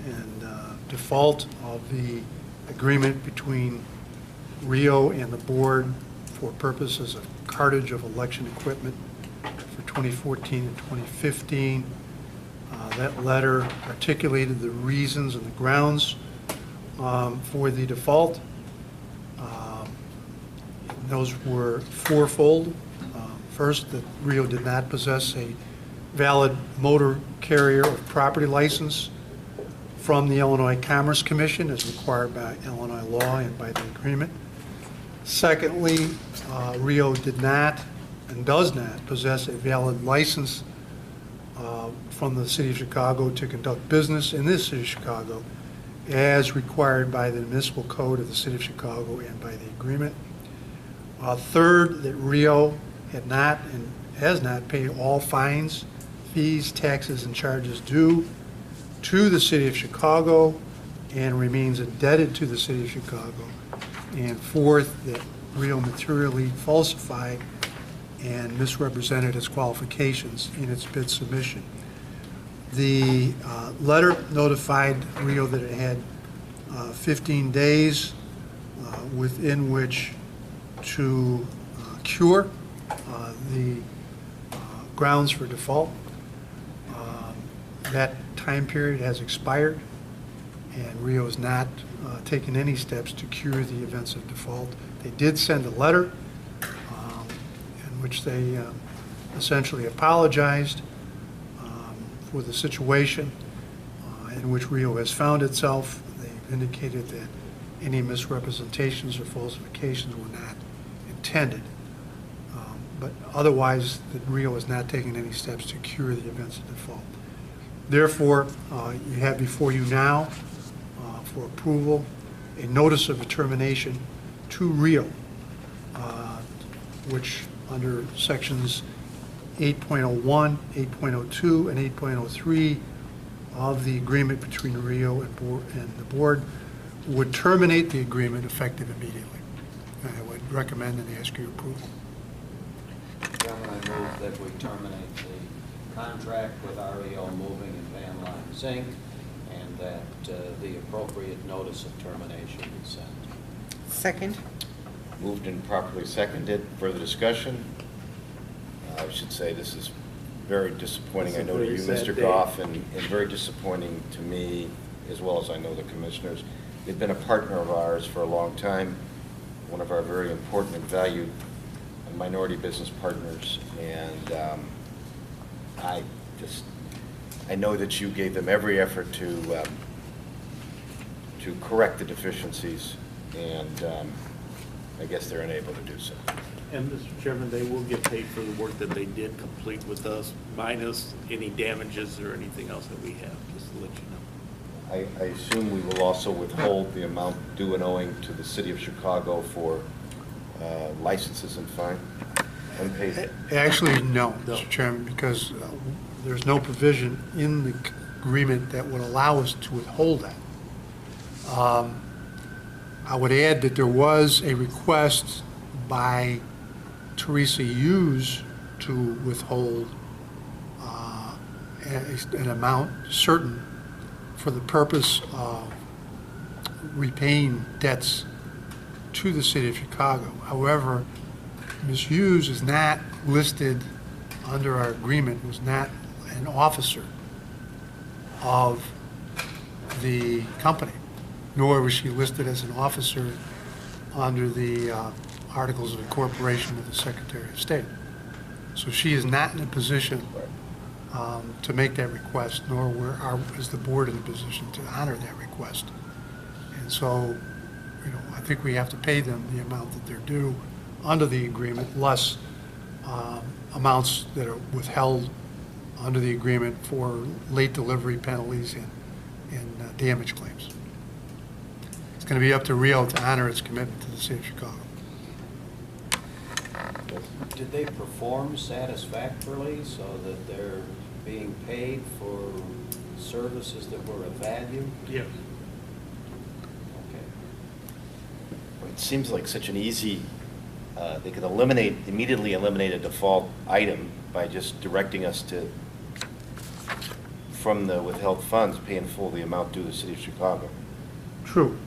default of the agreement between Rio and the board for purposes of cartage of election equipment for 2014 and 2015. That letter articulated the reasons and the grounds for the default. Those were fourfold. First, that Rio did not possess a valid motor carrier or property license from the Illinois Commerce Commission as required by Illinois law and by the agreement. Secondly, Rio did not and does not possess a valid license from the City of Chicago to conduct business in this City of Chicago as required by the municipal code of the City of Chicago and by the agreement. Third, that Rio had not and has not paid all fines, fees, taxes, and charges due to the City of Chicago and remains indebted to the City of Chicago. And fourth, that Rio materially falsified and misrepresented its qualifications in its bid submission. The letter notified Rio that it had 15 days within which to cure the grounds for default. That time period has expired, and Rio has not taken any steps to cure the events of default. They did send a letter in which they essentially apologized for the situation in which Rio has found itself. They've indicated that any misrepresentations or falsifications were not intended. But otherwise, that Rio has not taken any steps to cure the events of default. Therefore, you have before you now for approval a notice of determination to Rio, which under sections 8.01, 8.02, and 8.03 of the agreement between Rio and the board would terminate the agreement effective immediately. I would recommend and ask your approval. Chairman, I move that we terminate the contract with REO Moving and Van Line Zinc, and that the appropriate notice of termination be sent. Second? Moved and properly seconded. Further discussion? I should say this is very disappointing. I know to you, Mr. Goff, and very disappointing to me, as well as I know the commissioners. They've been a partner of ours for a long time, one of our very important and valued minority business partners, and I know that you gave them every effort to correct the deficiencies, and I guess they're unable to do so. And Mr. Chairman, they will get paid for the work that they did complete with us, minus any damages or anything else that we have, just to let you know. I assume we will also withhold the amount due and owing to the City of Chicago for licenses and fine, unpaid? Actually, no, Mr. Chairman, because there's no provision in the agreement that would allow us to withhold that. I would add that there was a request by Teresa Hughes to withhold an amount certain for the purpose of repaying debts to the City of Chicago. However, Ms. Hughes is not listed under our agreement, was not an officer of the company, nor was she listed as an officer under the Articles of Incorporation of the Secretary of State. So she is not in a position to make that request, nor is the board in a position to honor that request. And so, I think we have to pay them the amount that they're due under the agreement, less amounts that are withheld under the agreement for late delivery penalties and damage claims. It's going to be up to Rio to honor its commitment to the City of Chicago. Did they perform satisfactorily so that they're being paid for services that were of value? Yes. Okay. It seems like such an easy, they could immediately eliminate a default item by just directing us to, from the withheld funds, pay in full the amount due to the City of Chicago. True,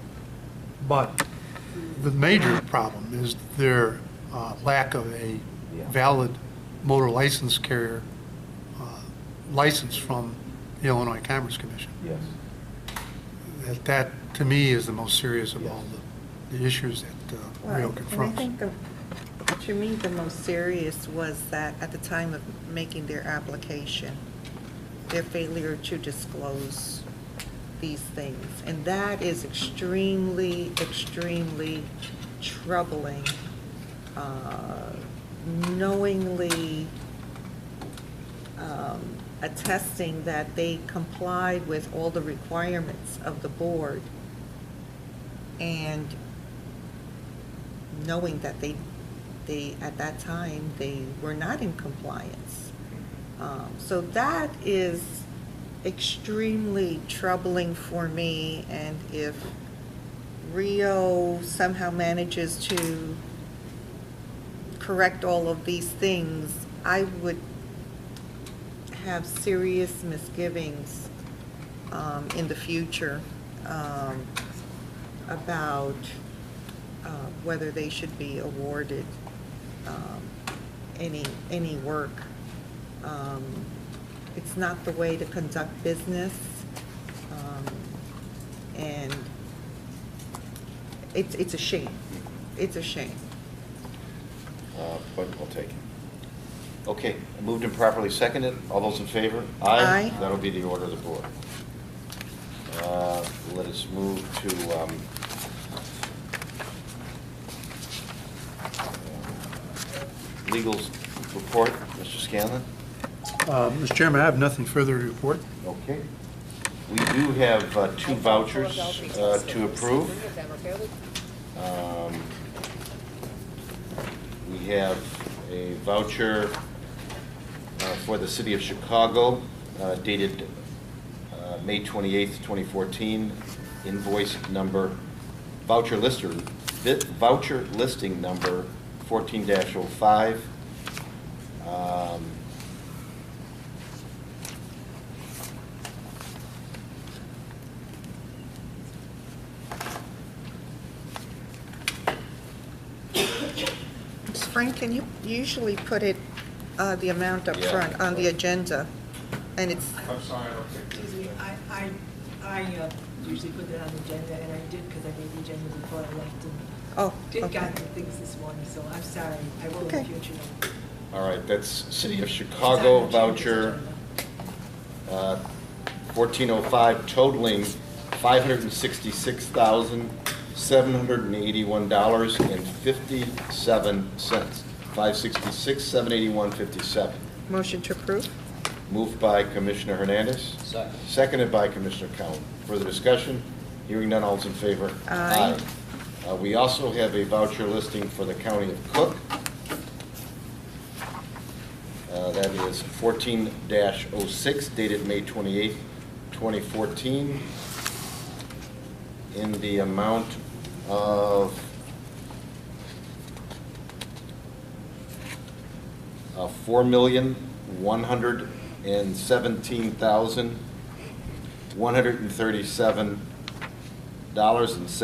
but the major problem is their lack of a valid motor license carrier license from the Illinois Commerce Commission. Yes. That to me, is the most serious of all the issues that Rio confronts. And I think, to me, the most serious was that at the time of making their application, their failure to disclose these things. And that is extremely, extremely troubling. Knowingly attesting that they complied with all the requirements of the board, and knowing that they at that time, they were not in compliance. So that is extremely troubling for me, and if Rio somehow manages to correct all of these things, I would have serious misgivings in the future about whether they should be awarded any work. It's not the way to conduct business, and it's a shame. It's a shame. Point well taken. Okay, moved and properly seconded. All those in favor? Aye. That'll be the order of the board. Let us move to legal report. Mr. Scanlon? Mr. Chairman, I have nothing further to report. Okay. We do have two vouchers to approve. We have a voucher for the City of Chicago dated May 28th, 2014, invoice number, voucher listing number 14-05. Frank, can you usually put it, the amount up Yeah. front on the agenda? And it's, I'm sorry, I don't think. Excuse me, I usually put that on the agenda, and I did because I made the agenda before I left, and oh, did okay. got the things this morning, so I'm sorry. I will in Okay. the future. All right, that's City of Chicago voucher 1405 totaling $566,781.57. 566,781.57. Motion to approve? Moved by Commissioner Hernandez. Second. Seconded by Commissioner Cowan. Further discussion? Hearing none, all's in favor? Aye. We also have a voucher listing for the County of Cook. That is 14-06 dated May 28th, 2014, in the amount of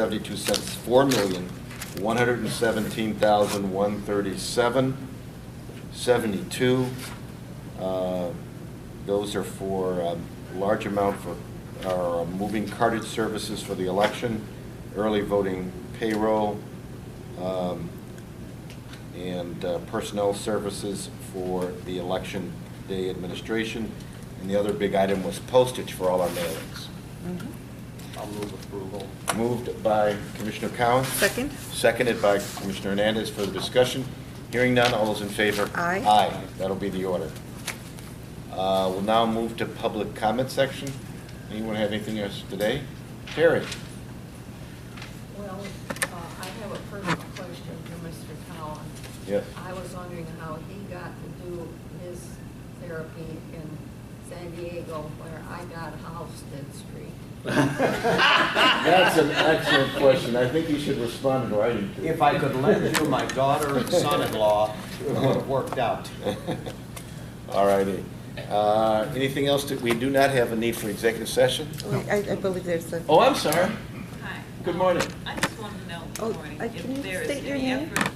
$4,117,137.72. $4,117,137.72. Those are for a large amount for our moving cartage services for the election, early voting payroll, and personnel services for the election day administration. And the other big item was postage for all our mailings. I'll move approval. Moved by Commissioner Cowan. Second? Seconded by Commissioner Hernandez. For the discussion. Hearing none, all those in favor? Aye. Aye, that'll be the order. We'll now move to public comment section. Anyone have anything else today? Terry? Well, I have a personal question for Mr. Cowan. Yes. I was wondering how he got to do his therapy in San Diego where I got Halsted Street. That's an excellent question. I think you should respond in writing to it. If I could lend you my daughter and son-in-law, it would have worked out. All righty. Anything else that we do not have a need for executive session? I believe there's a. Oh, I'm sorry. Hi. Good morning. I just wanted to know, Oh, good morning, can you if there is state your any name? effort.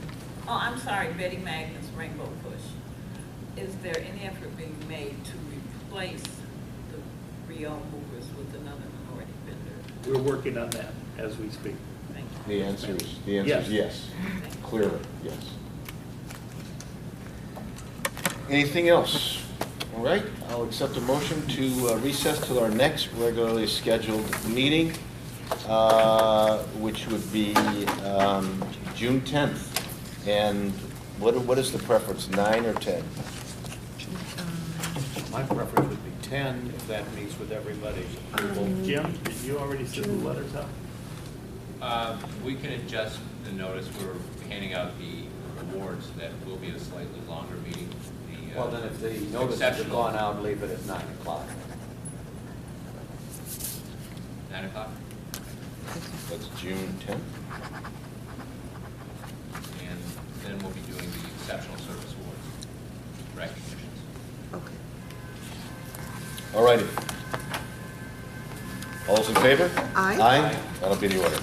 Oh, I'm sorry, Betty Magnus, Rainbow Push. Is there any effort being made to replace the Rio movers with another minority vendor? We're working on that as we speak. Thank you. The answer is yes. Thank you. Clearly, yes. Anything else? All right, I'll accept a motion to recess till our next regularly scheduled meeting, which would be June 10th. And what is the preference, 9 or 10? My preference would be 10, if that meets with everybody's approval. Jim, did you already send the letters out? We can adjust the notice. We're handing out the awards. That will be a slightly longer meeting. The, Well, then if the notice has exceptional- gone out, leave it at 9 o'clock. 9 o'clock? That's June 10th. And then we'll be doing the exceptional service awards, recognitions. Okay. All righty. All those in favor? Aye. Aye. That'll be the order.